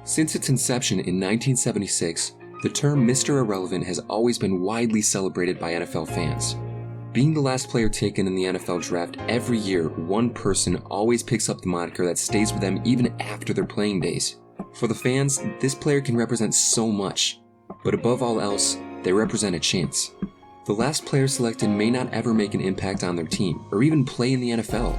Since its inception in 1976, the term Mr. Irrelevant has always been widely celebrated by NFL fans. Being the last player taken in the NFL draft every year, one person always picks up the moniker that stays with them even after their playing days. For the fans, this player can represent so much, but above all else, they represent a chance. The last player selected may not ever make an impact on their team, or even play in the NFL,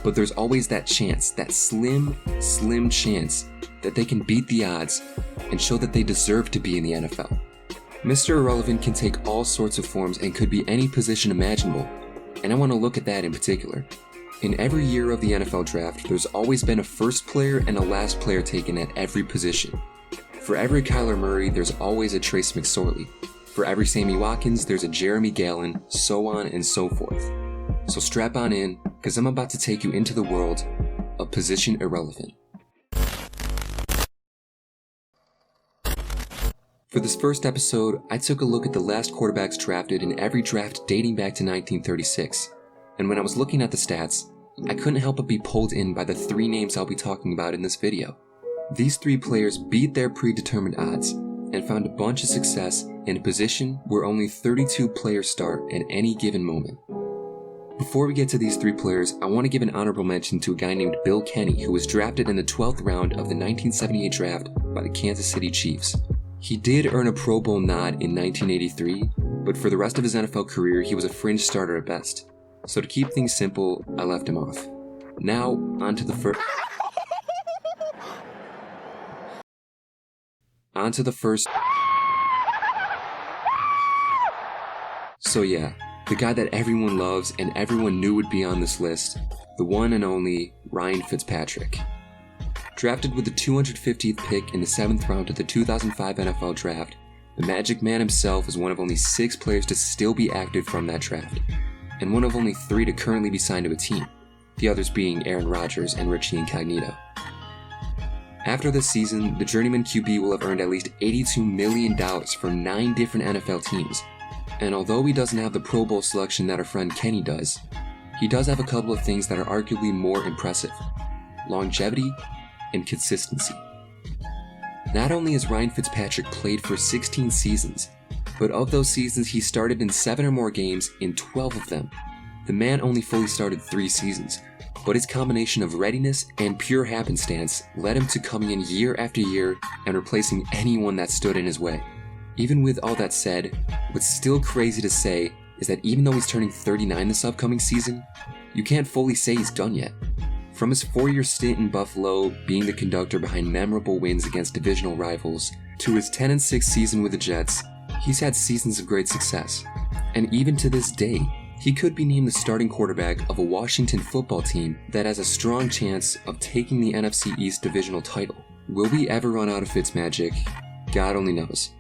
but there's always that chance, that slim chance, that they can beat the odds and show that they deserve to be in the NFL. Mr. Irrelevant can take all sorts of forms and could be any position imaginable, and I want to look at that in particular. In every year of the NFL draft, there's always been a first player and a last player taken at every position. For every Kyler Murray, there's always a Trace McSorley. For every Sammy Watkins, there's a Jeremy Gallon, so on and so forth. So strap on in, because I'm about to take you into the world of Position Irrelevant. For this first episode, I took a look at the last quarterbacks drafted in every draft dating back to 1936, and when I was looking at the stats, I couldn't help but be pulled in by the three names I'll be talking about in this video. These three players beat their predetermined odds and found a bunch of success in a position where only 32 players start at any given moment. Before we get to these three players, I want to give an honorable mention to a guy named Bill Kenny, who was drafted in the 12th round of the 1978 draft by the Kansas City Chiefs. He did earn a Pro Bowl nod in 1983, but for the rest of his NFL career, he was a fringe starter at best. So to keep things simple, I left him off. Now, on to the first. So yeah, the guy that everyone loves and everyone knew would be on this list, the one and only Ryan Fitzpatrick. Drafted with the 250th pick in the 7th round of the 2005 NFL Draft, the Magic Man himself is one of only 6 players to still be active from that draft, and one of only 3 to currently be signed to a team, the others being Aaron Rodgers and Richie Incognito. After this season, the journeyman QB will have earned at least $82 million from 9 different NFL teams, and although he doesn't have the Pro Bowl selection that our friend Kenny does, he does have a couple of things that are arguably more impressive: longevity and consistency. Not only has Ryan Fitzpatrick played for 16 seasons, but of those seasons he started in 7 or more games in 12 of them. The man only fully started 3 seasons, but his combination of readiness and pure happenstance led him to coming in year after year and replacing anyone that stood in his way. Even with all that said, what's still crazy to say is that even though he's turning 39 this upcoming season, you can't fully say he's done yet. From his 4-year stint in Buffalo, being the conductor behind memorable wins against divisional rivals, to his 10-6 season with the Jets, he's had seasons of great success. And even to this day, he could be named the starting quarterback of a Washington football team that has a strong chance of taking the NFC East divisional title. Will we ever run out of Fitzmagic? God only knows.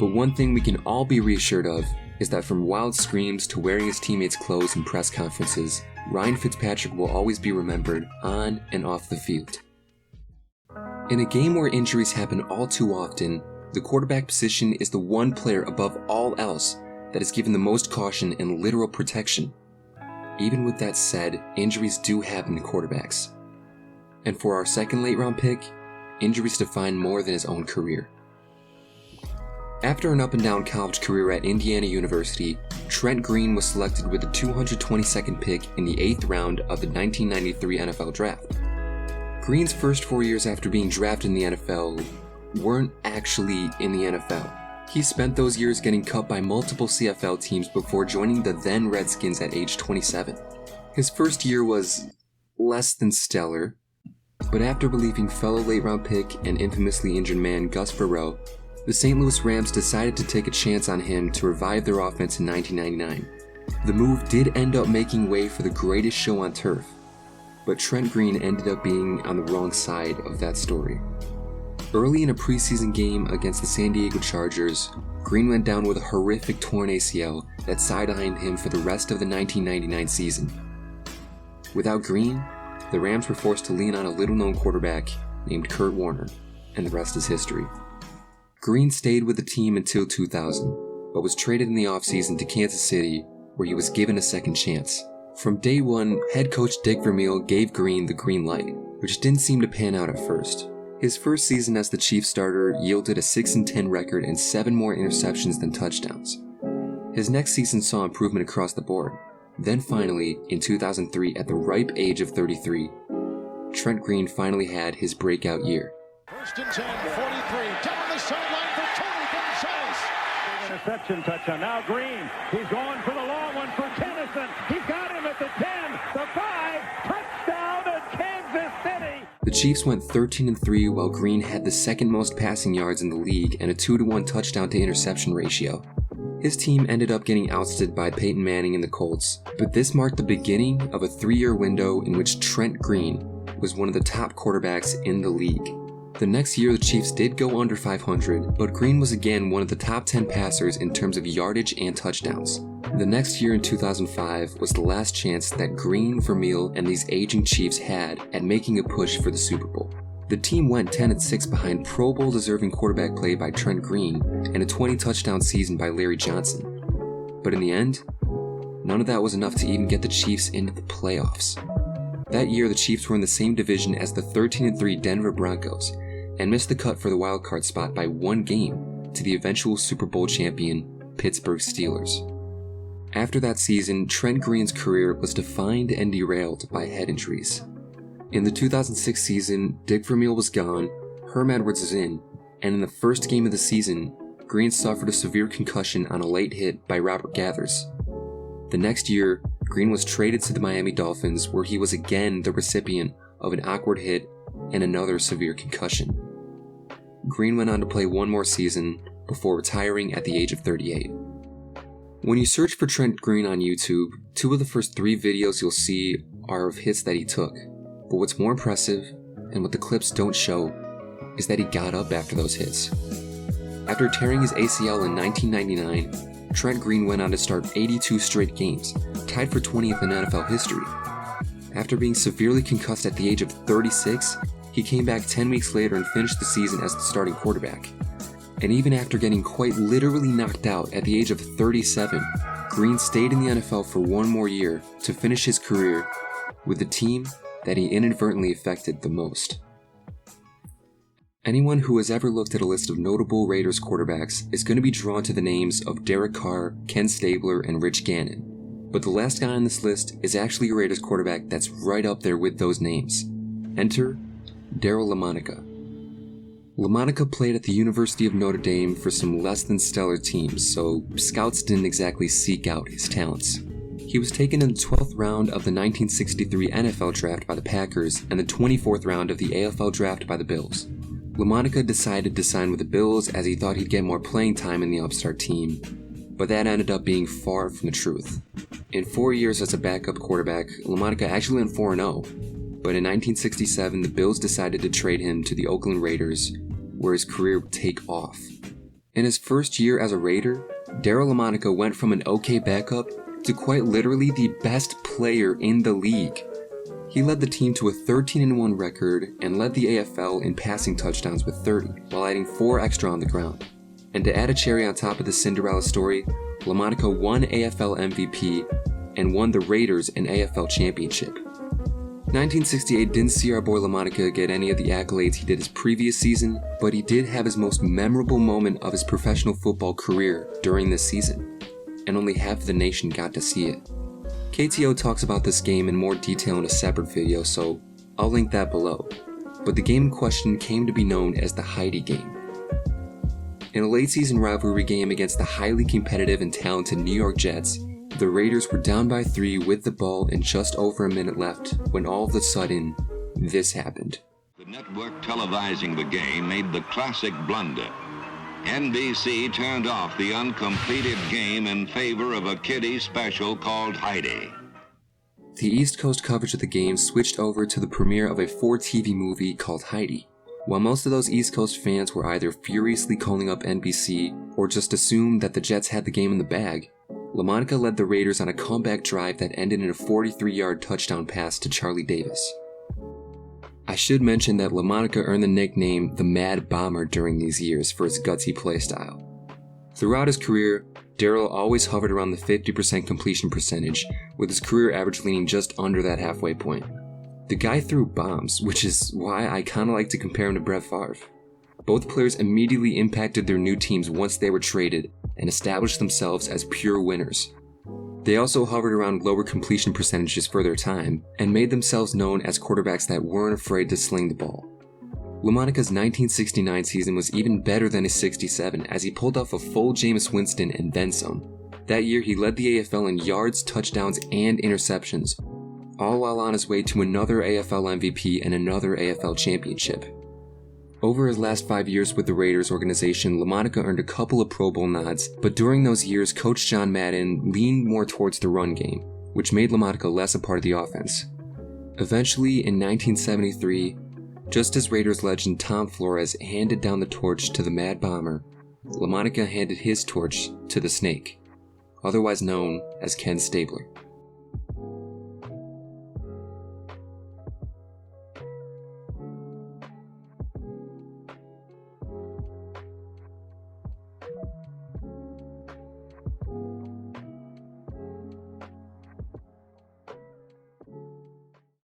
But one thing we can all be reassured of is that from wild screams to wearing his teammates' clothes in press conferences, Ryan Fitzpatrick will always be remembered on and off the field. In a game where injuries happen all too often, the quarterback position is the one player above all else that is given the most caution and literal protection. Even with that said, injuries do happen to quarterbacks. And for our second late round pick, injuries define more than his own career. After an up-and-down college career at Indiana University, Trent Green was selected with the 222nd pick in the 8th round of the 1993 NFL Draft. Green's first 4 years after being drafted in the NFL weren't actually in the NFL. He spent those years getting cut by multiple CFL teams before joining the then Redskins at age 27. His first year was less than stellar, but after relieving fellow late-round pick and infamously injured man Gus Burrow, the St. Louis Rams decided to take a chance on him to revive their offense in 1999. The move did end up making way for the greatest show on turf, but Trent Green ended up being on the wrong side of that story. Early in a preseason game against the San Diego Chargers, Green went down with a horrific torn ACL that sidelined him for the rest of the 1999 season. Without Green, the Rams were forced to lean on a little-known quarterback named Kurt Warner, and the rest is history. Green stayed with the team until 2000, but was traded in the offseason to Kansas City, where he was given a second chance. From day one, head coach Dick Vermeil gave Green the green light, which didn't seem to pan out at first. His first season as the Chiefs starter yielded a 6-10 record and 7 more interceptions than touchdowns. His next season saw improvement across the board. Then finally, in 2003, at the ripe age of 33, Trent Green finally had his breakout year. First and 10, 43, down the sideline for Tony Gonzalez. Interception touchdown. Now Green, he's going for the long one for Tennyson. He's got him at the 10, the 5, touchdown to Kansas City. The Chiefs went 13-3 while Green had the second most passing yards in the league and a 2-to-1 touchdown to interception ratio. His team ended up getting ousted by Peyton Manning and the Colts, but this marked the beginning of a 3-year window in which Trent Green was one of the top quarterbacks in the league. The next year the Chiefs did go under 500, but Green was again one of the top 10 passers in terms of yardage and touchdowns. The next year in 2005 was the last chance that Green, Vermeil, and these aging Chiefs had at making a push for the Super Bowl. The team went 10-6 behind Pro Bowl deserving quarterback play by Trent Green and a 20-touchdown season by Larry Johnson. But in the end, none of that was enough to even get the Chiefs into the playoffs. That year, the Chiefs were in the same division as the 13-3 Denver Broncos and missed the cut for the wildcard spot by 1 game to the eventual Super Bowl champion Pittsburgh Steelers. After that season, Trent Green's career was defined and derailed by head injuries. In the 2006 season, Dick Vermeil was gone, Herm Edwards is in, and in the first game of the season, Green suffered a severe concussion on a late hit by Robert Gathers. The next year, Green was traded to the Miami Dolphins, where he was again the recipient of an awkward hit and another severe concussion. Green went on to play 1 more season before retiring at the age of 38. When you search for Trent Green on YouTube, 2 of the first 3 videos you'll see are of hits that he took. But what's more impressive, and what the clips don't show, is that he got up after those hits. After tearing his ACL in 1999, Trent Green went on to start 82 straight games, tied for 20th in NFL history. After being severely concussed at the age of 36, he came back 10 weeks later and finished the season as the starting quarterback. And even after getting quite literally knocked out at the age of 37, Green stayed in the NFL for 1 more year to finish his career with the team that he inadvertently affected the most. Anyone who has ever looked at a list of notable Raiders quarterbacks is going to be drawn to the names of Derek Carr, Ken Stabler, and Rich Gannon. But the last guy on this list is actually a Raiders quarterback that's right up there with those names. Enter Daryle Lamonica. Lamonica played at the University of Notre Dame for some less than stellar teams, so scouts didn't exactly seek out his talents. He was taken in the 12th round of the 1963 NFL draft by the Packers and the 24th round of the AFL draft by the Bills. Lamonica decided to sign with the Bills as he thought he'd get more playing time in the upstart team, but that ended up being far from the truth. In 4 years as a backup quarterback, Lamonica actually went 4-0, but in 1967 the Bills decided to trade him to the Oakland Raiders, where his career would take off. In his first year as a Raider, Daryle Lamonica went from an okay backup to quite literally the best player in the league. He led the team to a 13-1 record and led the AFL in passing touchdowns with 30, while adding 4 extra on the ground. And to add a cherry on top of the Cinderella story, Lamonica won AFL MVP and won the Raiders an AFL championship. 1968 didn't see our boy Lamonica get any of the accolades he did his previous season, but he did have his most memorable moment of his professional football career during this season, and only half of the nation got to see it. KTO talks about this game in more detail in a separate video, so I'll link that below. But the game in question came to be known as the Heidi game. In a late season rivalry game against the highly competitive and talented New York Jets, the Raiders were down by 3 with the ball and just over a minute left when all of a sudden, this happened. The network televising the game made the classic blunder. NBC turned off the uncompleted game in favor of a kiddie special called Heidi. The East Coast coverage of the game switched over to the premiere of a 4TV movie called Heidi. While most of those East Coast fans were either furiously calling up NBC or just assumed that the Jets had the game in the bag, Lamonica led the Raiders on a comeback drive that ended in a 43-yard touchdown pass to Charlie Davis. I should mention that Lamonica earned the nickname the Mad Bomber during these years for his gutsy playstyle. Throughout his career, Daryle always hovered around the 50% completion percentage, with his career average leaning just under that halfway point. The guy threw bombs, which is why I kinda like to compare him to Brett Favre. Both players immediately impacted their new teams once they were traded and established themselves as pure winners. They also hovered around lower completion percentages for their time and made themselves known as quarterbacks that weren't afraid to sling the ball. LaMonica's 1969 season was even better than his 67 as he pulled off a full Jameis Winston and then some. That year he led the AFL in yards, touchdowns, and interceptions, all while on his way to another AFL MVP and another AFL championship. Over his last 5 years with the Raiders organization, LaMonica earned a couple of Pro Bowl nods, but during those years, Coach John Madden leaned more towards the run game, which made LaMonica less a part of the offense. Eventually, in 1973, just as Raiders legend Tom Flores handed down the torch to the Mad Bomber, LaMonica handed his torch to the Snake, otherwise known as Ken Stabler.